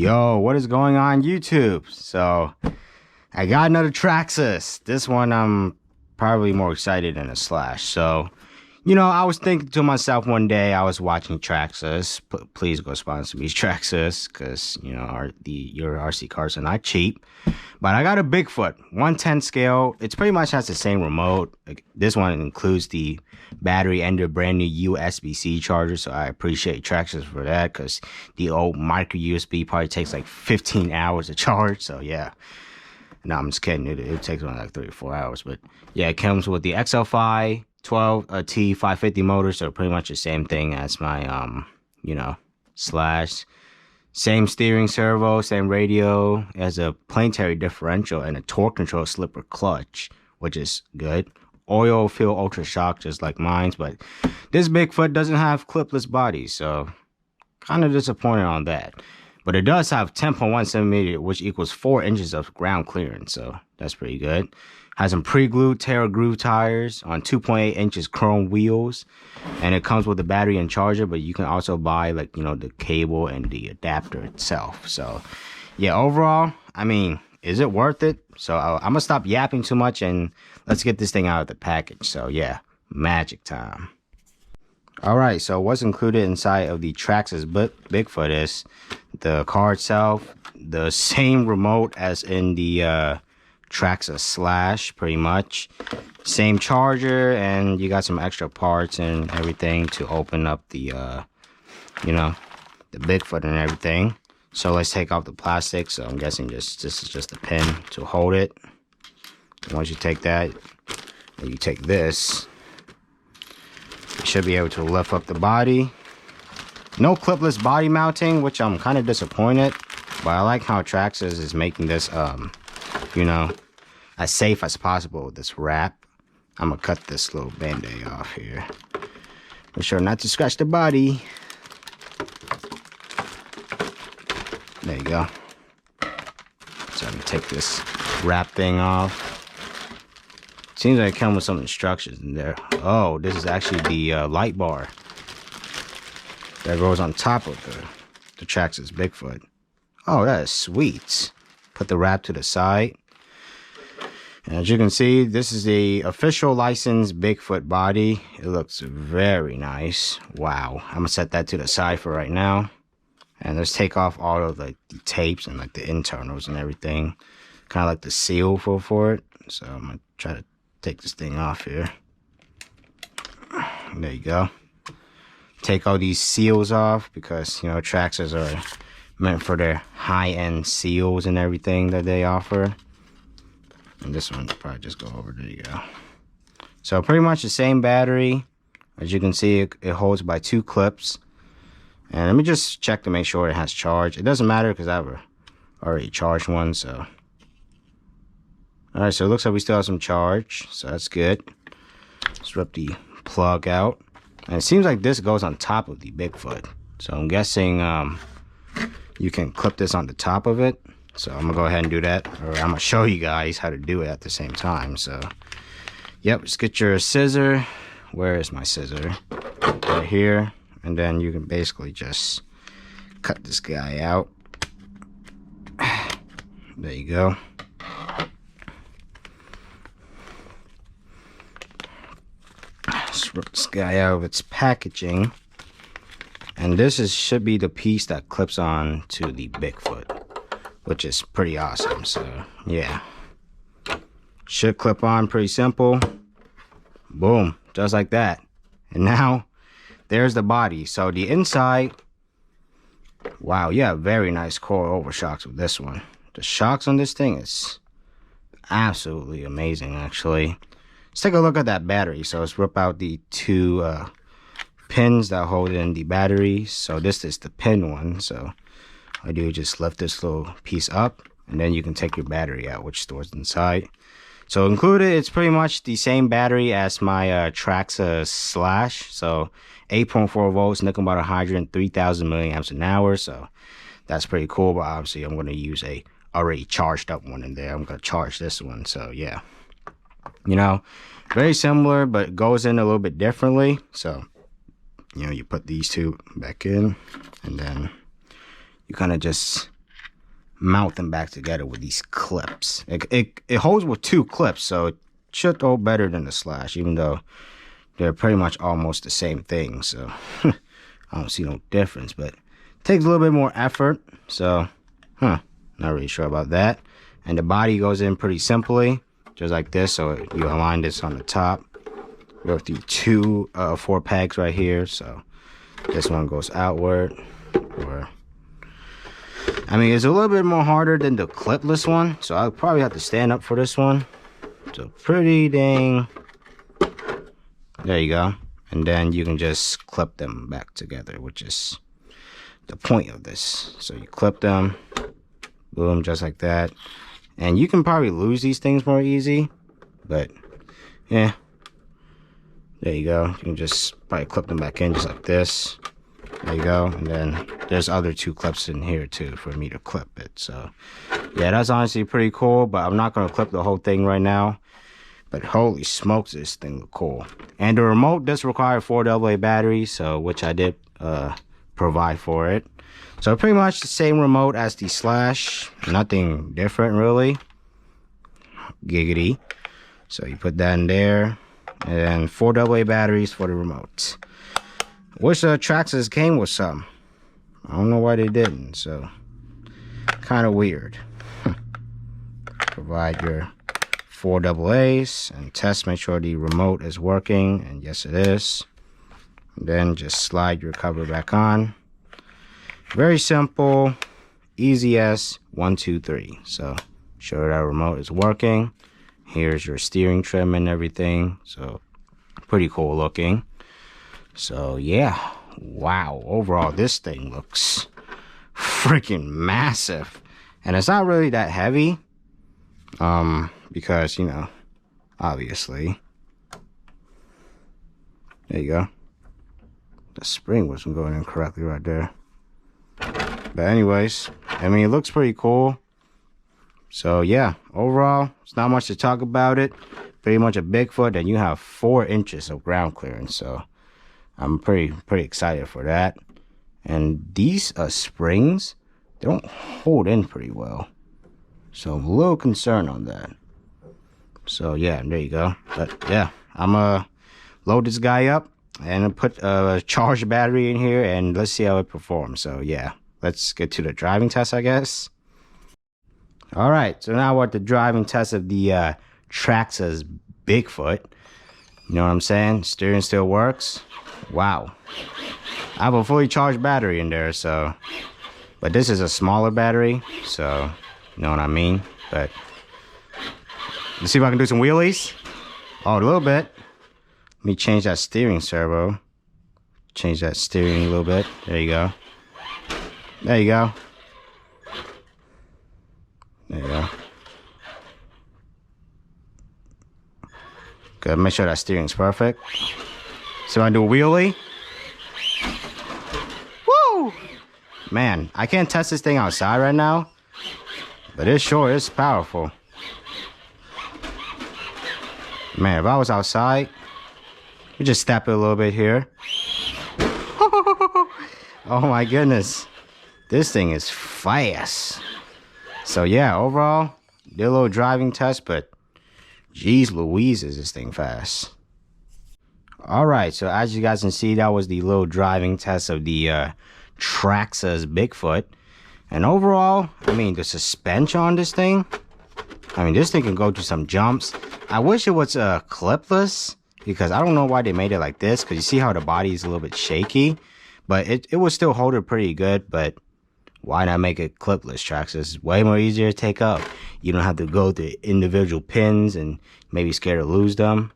Yo, what is going on YouTube? So I got another traxxas. This one I'm probably more excited than a slash. So I was thinking to myself one day, I was watching traxxas. Please go sponsor me traxxas, because your RC cars are not cheap. But I got a Bigfoot 110 scale. It's pretty much has the same remote. This one includes the battery and the brand new USB-C charger, so I appreciate traxxas for that, because the old micro USB probably takes like 15 hours to charge. So yeah, no, I'm just kidding. It takes only like 3 or 4 hours. But yeah, it comes with the XL5 T550 motor, so pretty much the same thing as my slash. Same steering servo, same radio. It has a planetary differential and a torque control slipper clutch, which is good. Oil fill ultra shock, just like mine, but this Bigfoot doesn't have clipless body, so kind of disappointed on that. But it does have 10.1 centimeter, which equals 4 inches of ground clearance, so that's pretty good. Has some pre-glued Terra Groove tires on 2.8 inches chrome wheels, and it comes with the battery and charger, but you can also buy the cable and the adapter itself. So yeah, overall, I mean, is it worth it? So I'm gonna stop yapping too much and let's get this thing out of the package. So yeah, magic time. All right, so what's included inside of the traxxas Bigfoot is the car itself, the same remote as in the traxxas slash, pretty much same charger, and you got some extra parts and everything to open up the the Bigfoot and everything. So let's take off the plastic. So I'm guessing this is just a pin to hold it. And once you take that, and you take this, you should be able to lift up the body. No clipless body mounting, which I'm kind of disappointed, but I like how traxxas is making this as safe as possible with this wrap. I'm gonna cut this little band-aid off here. Make sure not to scratch the body. There you go. So I'm gonna take this wrap thing off. Seems like it comes with some instructions in there. Oh, this is actually the light bar that goes on top of the traxxas Bigfoot. Oh, that is sweet. Put the wrap to the side. And as you can see, this is the official licensed Bigfoot body. It looks very nice. Wow. I'm gonna set that to the side for right now. And let's take off all of the tapes and the internals and everything. Kind of like the seal for it. So I'm gonna try to take this thing off here. There you go. Take all these seals off because traxxas are meant for their high-end seals and everything that they offer. And this one will probably just go over. There you go. So pretty much the same battery. As you can see, it holds by 2 clips. And let me just check to make sure it has charge. It doesn't matter because I've already charged one. So alright, so it looks like we still have some charge, so that's good. Let's rip the plug out. And it seems like this goes on top of the Bigfoot. So I'm guessing you can clip this on the top of it. So I'm gonna go ahead and do that, or I'm gonna show you guys how to do it at the same time. So yep, just get your scissor. Where is my scissor? Right here. And then you can basically just cut this guy out. There you go. Just rip this guy out of its packaging. And this should be the piece that clips on to the Bigfoot, which is pretty awesome. So yeah, should clip on pretty simple. Boom, just like that. And now there's the body. So the inside, wow, yeah, very nice core over shocks with this one. The shocks on this thing is absolutely amazing, actually. Let's take a look at that battery. So let's rip out the 2 pins that hold in the battery. So this is the pin one. So I do just lift this little piece up, and then you can take your battery out, which stores inside. So included, it's pretty much the same battery as my traxxas slash. So 8.4 volts, nickel metal hydrogen, 3,000 milliamps an hour. So that's pretty cool. But obviously, I'm going to use a already charged up one in there. I'm going to charge this one. So yeah, very similar, but it goes in a little bit differently. So you put these 2 back in, and then you kind of just mount them back together with these clips. It holds with 2 clips, so it should hold better than the Slash, even though they're pretty much almost the same thing. So I don't see no difference, but it takes a little bit more effort. So, not really sure about that. And the body goes in pretty simply, just like this. So you align this on the top. Go through 2 4 pegs right here. So this one goes outward, or I mean, it's a little bit more harder than the clipless one, so I'll probably have to stand up for this one. So pretty dang. There you go. And then you can just clip them back together, which is the point of this. So you clip them, boom, just like that. And you can probably lose these things more easy, but yeah. There you go. You can just probably clip them back in just like this. There you go. And then there's other 2 clips in here too for me to clip it. So yeah, that's honestly pretty cool, but I'm not going to clip the whole thing right now. But holy smokes, this thing look cool. And the remote does require 4 AA batteries, so which I did provide for it. So pretty much the same remote as the Slash. Nothing different really. Giggity. So you put that in there. And then 4 AA batteries for the remote. Wish the traxxas came with some. I don't know why they didn't, so kind of weird. Provide your 4 AA's and test, make sure the remote is working, and yes it is. And then just slide your cover back on. Very simple, easy as 1, 2, 3. So sure that remote is working. Here's your steering trim and everything, so pretty cool looking. So yeah, wow, overall this thing looks freaking massive, and it's not really that heavy, because, you know, obviously, there you go, the spring wasn't going in correctly right there. But anyways, I mean, it looks pretty cool. So yeah, overall, it's not much to talk about it. Pretty much a Bigfoot, and you have 4 inches of ground clearance. So I'm pretty excited for that. And these springs, they don't hold in pretty well. So I'm a little concerned on that. So yeah, there you go. But yeah, I'm gonna load this guy up and put a charged battery in here, and let's see how it performs. So yeah, let's get to the driving test, I guess. All right, so now we're at the driving test of the traxxas Bigfoot. You know what I'm saying? Steering still works. Wow. I have a fully charged battery in there, so, but this is a smaller battery, so you know what I mean. But let's see if I can do some wheelies. Oh, a little bit. Let me change that steering servo. Change that steering a little bit. There you go. There you go. There you go. Good. Make sure that steering's perfect. So I do a wheelie. Woo! Man, I can't test this thing outside right now, but it sure is powerful. Man, if I was outside, we just step it a little bit here. Oh my goodness. This thing is fast. So yeah, overall, did a little driving test, but geez Louise, is this thing fast. Alright, so as you guys can see, that was the little driving test of the traxxas Bigfoot. And overall, I mean, the suspension on this thing, I mean, this thing can go to some jumps. I wish it was clipless, because I don't know why they made it like this, because you see how the body is a little bit shaky. But it would still hold it pretty good, but why not make it clipless? Traxxas is way more easier to take up. You don't have to go to individual pins and maybe scared to lose them.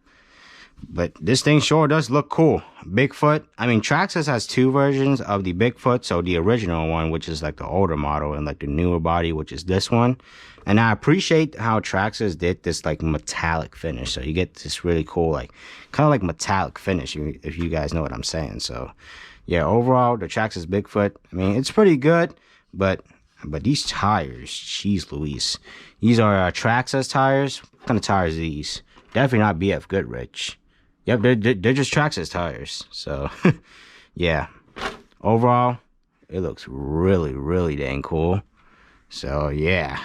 But this thing sure does look cool. Bigfoot, I mean, Traxxas has 2 versions of the Bigfoot. So the original one, which is like the older model, and like the newer body, which is this one. And I appreciate how Traxxas did this like metallic finish. So you get this really cool, like kind of like metallic finish, if you guys know what I'm saying. So yeah, overall, the Traxxas Bigfoot, I mean, it's pretty good. But these tires, jeez Louise. These are Traxxas tires. What kind of tires are these? Definitely not BF Goodrich. Yep, they're just Traxxas tires. So, yeah. Overall, it looks really, really dang cool. So yeah,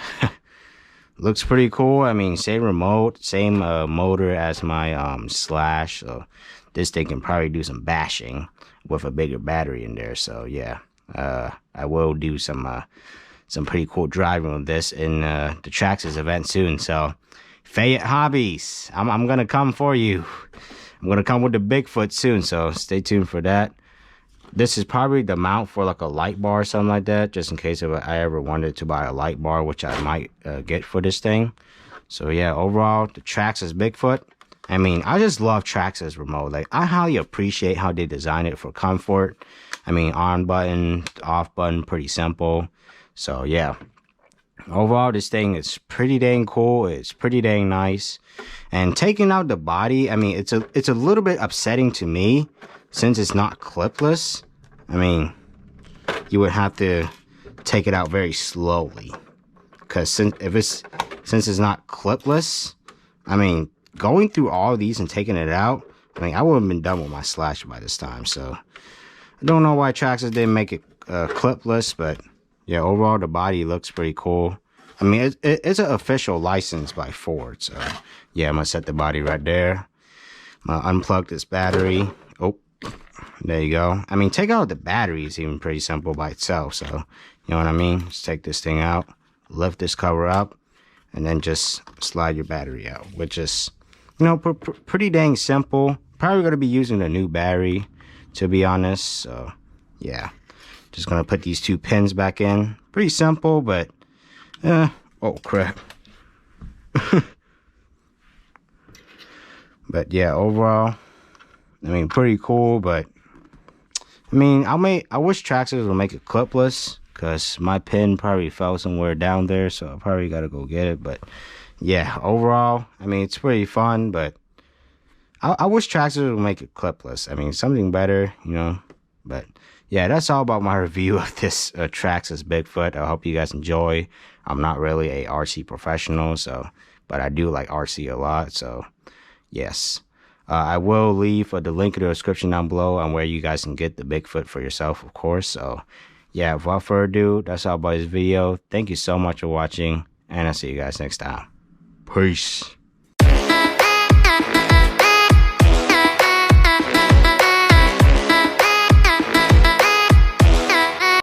looks pretty cool. I mean, same remote, same motor as my Slash. So this thing can probably do some bashing with a bigger battery in there. So yeah, I will do some pretty cool driving with this in the Traxxas event soon. So Fayette Hobbies, I'm gonna come for you. I'm gonna come with the Bigfoot soon. So stay tuned for that. This is probably the mount for like a light bar or something like that, just in case if I ever wanted to buy a light bar, which I might get for this thing. So yeah, overall, the Traxxas Bigfoot. I mean, I just love Traxxas remote. Like, I highly appreciate how they designed it for comfort. I mean, on button, off button, pretty simple. So yeah, overall, this thing is pretty dang cool. It's pretty dang nice. And taking out the body, I mean, it's a little bit upsetting to me since it's not clipless. I mean, you would have to take it out very slowly, because since it's not clipless, I mean, going through all of these and taking it out, I mean, I would have been done with my Slash by this time. So I don't know why Traxxas didn't make it clipless, but yeah, overall the body looks pretty cool. I mean, it's an official license by Ford. So yeah, I'm gonna set the body right there. I'm gonna unplug this battery. Oh, there you go. I mean, take out the battery is even pretty simple by itself. So, you know what I mean? Just take this thing out, lift this cover up, and then just slide your battery out, which is, you know, pretty dang simple. Probably going to be using a new battery, to be honest. So, yeah. Just going to put these two pins back in. Pretty simple, but, oh, crap. But, yeah, overall, I mean, pretty cool, but I mean, I wish Traxxas would make it clipless, because my pin probably fell somewhere down there, so I probably gotta go get it. But yeah, overall, I mean, it's pretty fun, but I wish Traxxas would make it clipless. I mean, something better, you know. But yeah, that's all about my review of this Traxxas Bigfoot. I hope you guys enjoy. I'm not really a RC professional, so, but I do like RC a lot, so yes. I will leave the link in the description down below on where you guys can get the Bigfoot for yourself, of course. So, yeah, without further ado, that's all about this video. Thank you so much for watching, and I'll see you guys next time. Peace.